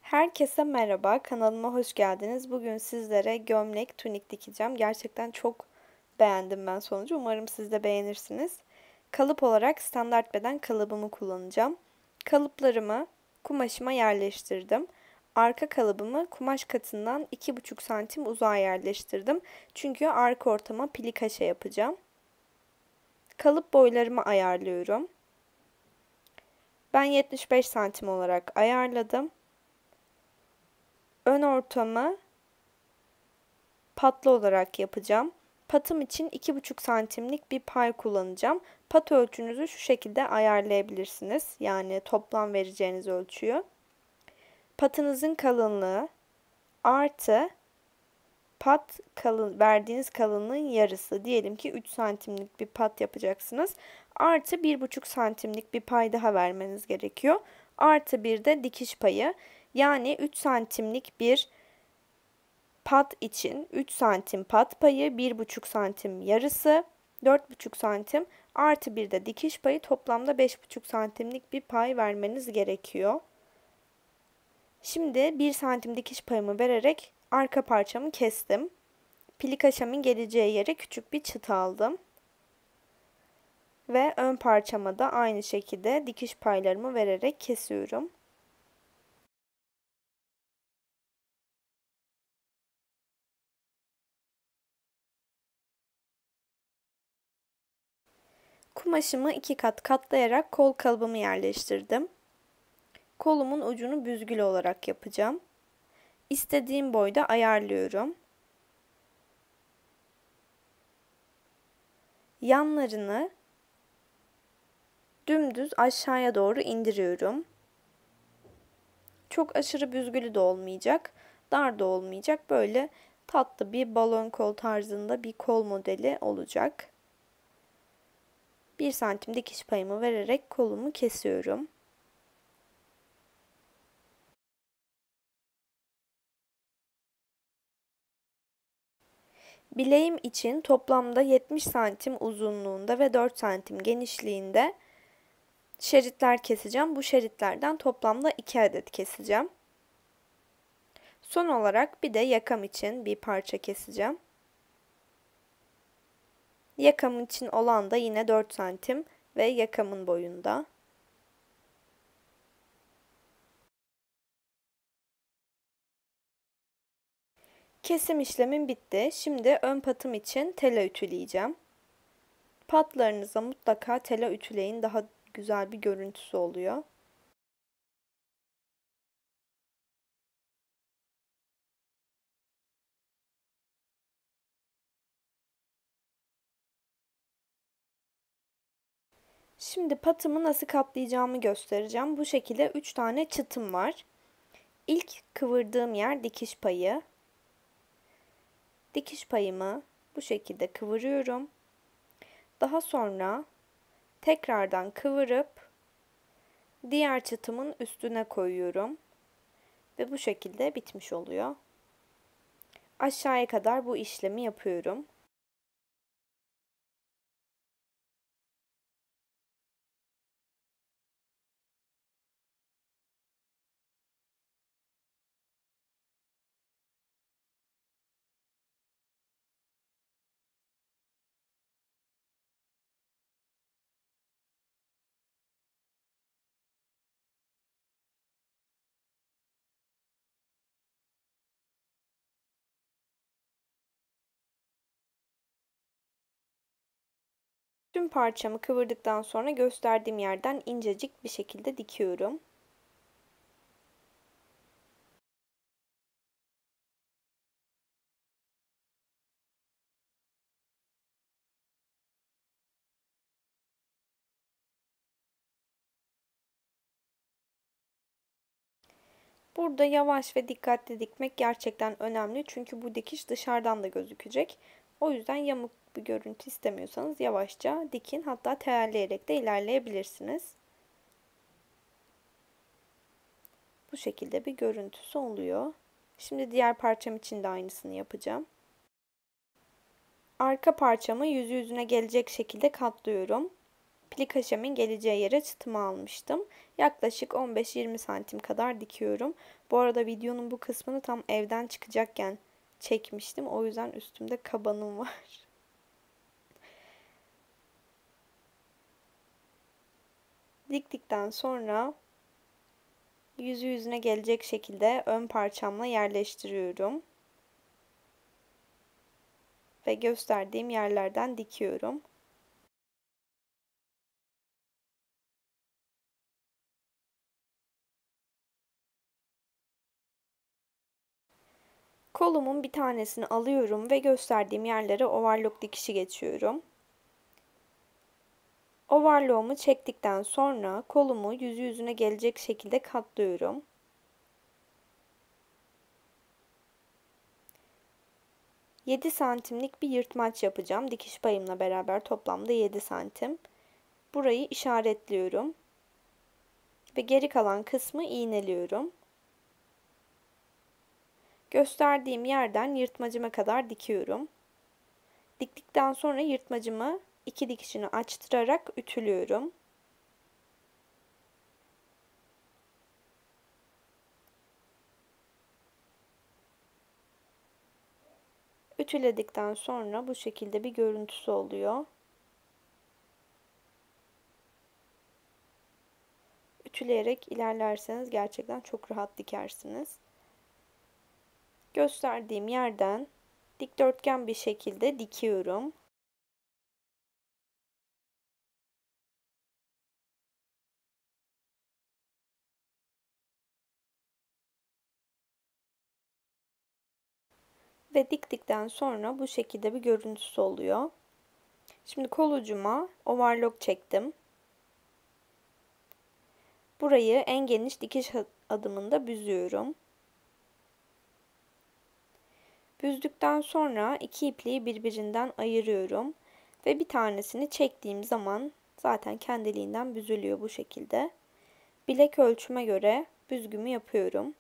Herkese merhaba, kanalıma hoş geldiniz. Bugün sizlere gömlek, tunik dikeceğim. Gerçekten çok beğendim ben sonucu. Umarım siz de beğenirsiniz. Kalıp olarak standart beden kalıbımı kullanacağım. Kalıplarımı kumaşıma yerleştirdim. Arka kalıbımı kumaş katından 2,5 santim uzağa yerleştirdim. Çünkü arka ortama plikaşe yapacağım. Kalıp boylarımı ayarlıyorum. Ben 75 santim olarak ayarladım. Ön ortamı patlı olarak yapacağım. Patım için 2,5 santimlik bir pay kullanacağım. Pat ölçünüzü şu şekilde ayarlayabilirsiniz. Yani toplam vereceğiniz ölçüyü. Patınızın kalınlığı artı verdiğiniz kalınlığın yarısı. Diyelim ki 3 santimlik bir pat yapacaksınız. Artı 1,5 santimlik bir pay daha vermeniz gerekiyor. Artı bir de dikiş payı. Yani 3 santimlik bir pat için 3 santim pat payı, 1,5 santim yarısı, 4,5 santim artı bir de dikiş payı, toplamda 5,5 santimlik bir pay vermeniz gerekiyor. Şimdi 1 santim dikiş payımı vererek arka parçamı kestim. Plikaşamın geleceği yere küçük bir çıt aldım. Ve ön parçama da aynı şekilde dikiş paylarımı vererek kesiyorum. Kumaşımı 2 kat katlayarak kol kalıbımı yerleştirdim. Kolumun ucunu büzgülü olarak yapacağım. İstediğim boyda ayarlıyorum. Yanlarını dümdüz aşağıya doğru indiriyorum. Çok aşırı büzgülü de olmayacak, dar da olmayacak. Böyle tatlı bir balon kol tarzında bir kol modeli olacak. 1 santim dikiş payımı vererek kolumu kesiyorum. Bileğim için toplamda 70 santim uzunluğunda ve 4 santim genişliğinde şeritler keseceğim. Bu şeritlerden toplamda 2 adet keseceğim. Son olarak bir de yakam için bir parça keseceğim. Yakamın için olan da yine 4 santim ve yakamın boyunda. Kesim işlemim bitti. Şimdi ön patım için tela ütüleyeceğim. Patlarınıza mutlaka tela ütüleyin. Daha güzel bir görüntüsü oluyor. Şimdi patımı nasıl katlayacağımı göstereceğim. Bu şekilde 3 tane çıtım var. İlk kıvırdığım yer dikiş payı. Dikiş payımı bu şekilde kıvırıyorum. Daha sonra tekrardan kıvırıp diğer çıtımın üstüne koyuyorum. Ve bu şekilde bitmiş oluyor. Aşağıya kadar bu işlemi yapıyorum. Tüm parçamı kıvırdıktan sonra gösterdiğim yerden incecik bir şekilde dikiyorum. Burada yavaş ve dikkatli dikmek gerçekten önemli. Çünkü bu dikiş dışarıdan da gözükecek. O yüzden yamuk bir görüntü istemiyorsanız yavaşça dikin. Hatta teyelleyerek de ilerleyebilirsiniz. Bu şekilde bir görüntüsü oluyor. Şimdi diğer parçam için de aynısını yapacağım. Arka parçamı yüzü yüzüne gelecek şekilde katlıyorum. plikaşemin geleceği yere çıtımı almıştım. Yaklaşık 15-20 santim kadar dikiyorum. Bu arada videonun bu kısmını tam evden çıkacakken çekmiştim. O yüzden üstümde kabanım var. Diktikten sonra yüzü yüzüne gelecek şekilde ön parçamla yerleştiriyorum. Ve gösterdiğim yerlerden dikiyorum. Kolumun bir tanesini alıyorum ve gösterdiğim yerlere overlock dikişi geçiyorum. Overlock'umu çektikten sonra kolumu yüzü yüzüne gelecek şekilde katlıyorum. Yedi santimlik bir yırtmaç yapacağım. Dikiş payımla beraber toplamda 7 santim. Burayı işaretliyorum. Ve geri kalan kısmı iğneliyorum. Gösterdiğim yerden yırtmacıma kadar dikiyorum. Diktikten sonra yırtmacımı 2 dikişini açtırarak ütülüyorum. Ütüledikten sonra bu şekilde bir görüntüsü oluyor. Ütüleyerek ilerlerseniz gerçekten çok rahat dikersiniz. Gösterdiğim yerden dikdörtgen bir şekilde dikiyorum. Ve diktikten sonra bu şekilde bir görüntüsü oluyor. Şimdi kol ucuma overlock çektim. Burayı en geniş dikiş adımında büzüyorum. Büzdükten sonra iki ipliği birbirinden ayırıyorum. Ve bir tanesini çektiğim zaman zaten kendiliğinden büzülüyor bu şekilde. Bilek ölçüme göre büzgümü yapıyorum.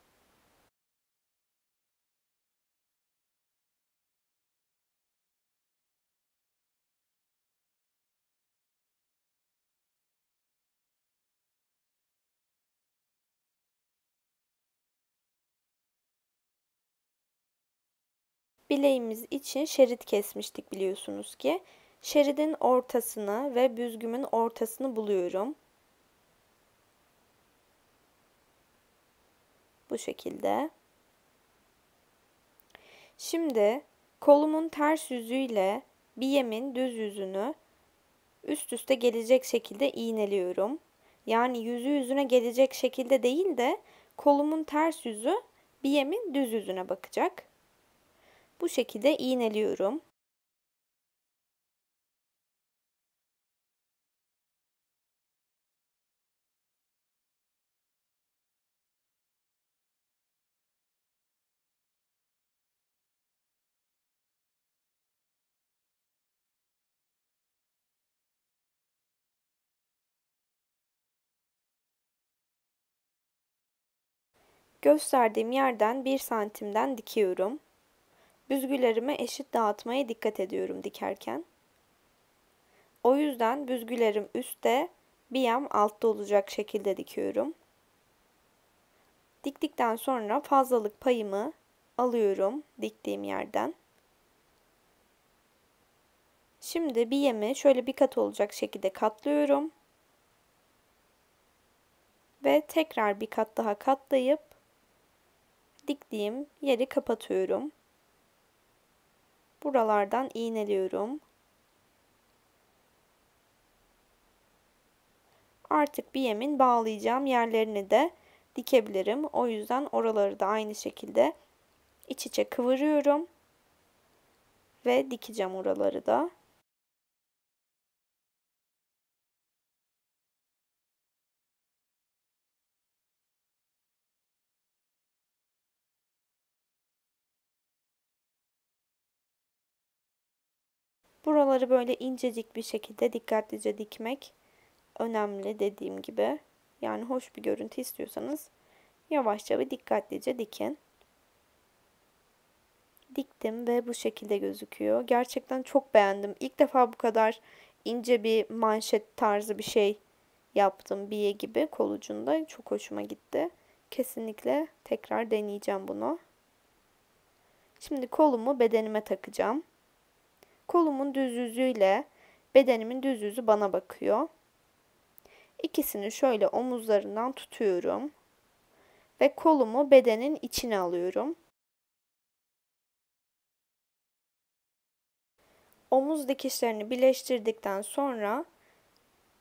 Bileğimiz için şerit kesmiştik biliyorsunuz ki. Şeridin ortasını ve büzgümün ortasını buluyorum. Bu şekilde. Şimdi kolumun ters yüzüyle biyemin düz yüzünü üst üste gelecek şekilde iğneliyorum. Yani yüzü yüzüne gelecek şekilde değil de kolumun ters yüzü biyemin düz yüzüne bakacak. Bu şekilde iğneliyorum. Gösterdiğim yerden 1 santimden dikiyorum. Büzgülerimi eşit dağıtmaya dikkat ediyorum dikerken. O yüzden büzgülerim üstte, biyem altta olacak şekilde dikiyorum. Diktikten sonra fazlalık payımı alıyorum diktiğim yerden. Şimdi biyemi şöyle bir kat olacak şekilde katlıyorum. Ve tekrar bir kat daha katlayıp diktiğim yeri kapatıyorum. Buralardan iğneliyorum. Artık biyemin bağlayacağım yerlerini de dikebilirim. O yüzden oraları da aynı şekilde iç içe kıvırıyorum ve dikeceğim oraları da. Buraları böyle incecik bir şekilde dikkatlice dikmek önemli dediğim gibi. Yani hoş bir görüntü istiyorsanız yavaşça ve dikkatlice dikin. Diktim ve bu şekilde gözüküyor. Gerçekten çok beğendim. İlk defa bu kadar ince bir manşet tarzı bir şey yaptım. Biye gibi kol ucunda. Çok hoşuma gitti. Kesinlikle tekrar deneyeceğim bunu. Şimdi kolumu bedenime takacağım. Kolumun düz yüzüyle bedenimin düz yüzü bana bakıyor. İkisini şöyle omuzlarından tutuyorum ve kolumu bedenin içine alıyorum. Omuz dikişlerini birleştirdikten sonra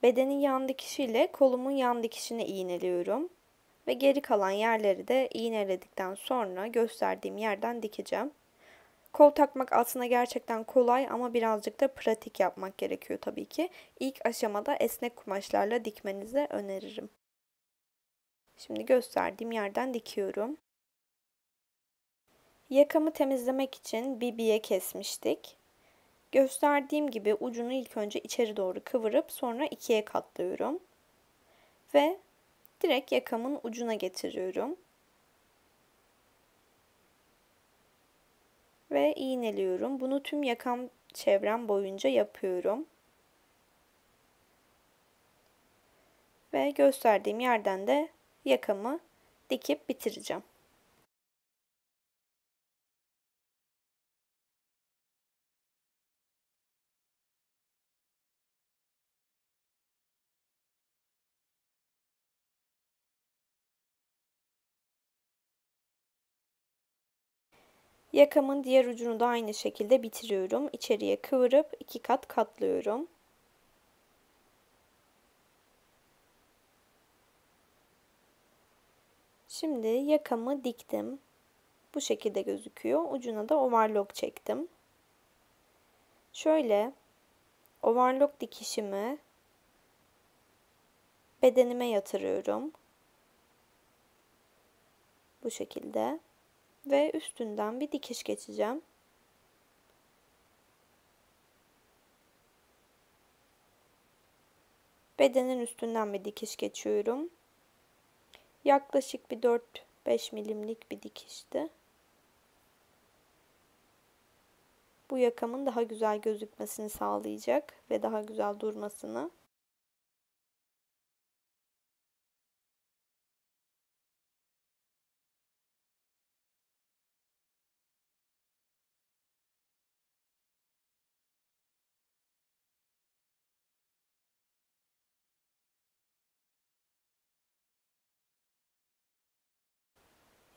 bedenin yan dikişiyle kolumun yan dikişini iğneliyorum. Ve geri kalan yerleri de iğneledikten sonra gösterdiğim yerden dikeceğim. Kol takmak aslında gerçekten kolay ama birazcık da pratik yapmak gerekiyor tabii ki. İlk aşamada esnek kumaşlarla dikmenizi öneririm. Şimdi gösterdiğim yerden dikiyorum. Yakamı temizlemek için bir biye kesmiştik. Gösterdiğim gibi ucunu ilk önce içeri doğru kıvırıp sonra ikiye katlıyorum. Ve direkt yakamın ucuna getiriyorum. Ve iğneliyorum. Bunu tüm yakam çevrem boyunca yapıyorum. Ve gösterdiğim yerden de yakamı dikip bitireceğim. Yakamın diğer ucunu da aynı şekilde bitiriyorum. İçeriye kıvırıp iki kat katlıyorum. Şimdi yakamı diktim. Bu şekilde gözüküyor. Ucuna da overlock çektim. Şöyle overlock dikişimi bedenime yatırıyorum. Bu şekilde. Ve üstünden bir dikiş geçeceğim. Bedenin üstünden bir dikiş geçiyorum. Yaklaşık bir 4-5 milimlik bir dikişti. Bu yakamın daha güzel gözükmesini sağlayacak ve daha güzel durmasını.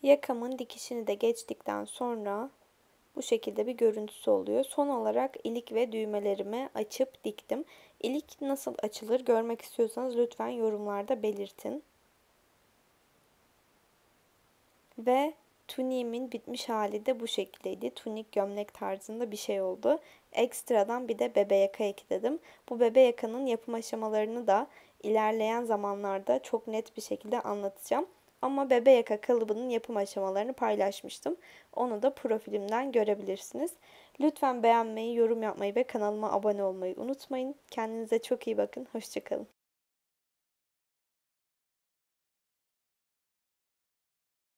Yakamın dikişini de geçtikten sonra bu şekilde bir görüntüsü oluyor. Son olarak ilik ve düğmelerimi açıp diktim. İlik nasıl açılır görmek istiyorsanız lütfen yorumlarda belirtin. Ve tuniğimin bitmiş hali de bu şekildeydi. Tunik gömlek tarzında bir şey oldu. Ekstradan bir de bebe yaka ekledim. Bu bebe yakanın yapım aşamalarını da ilerleyen zamanlarda çok net bir şekilde anlatacağım. Ama bebe yaka kalıbının yapım aşamalarını paylaşmıştım. Onu da profilimden görebilirsiniz. Lütfen beğenmeyi, yorum yapmayı ve kanalıma abone olmayı unutmayın. Kendinize çok iyi bakın. Hoşça kalın.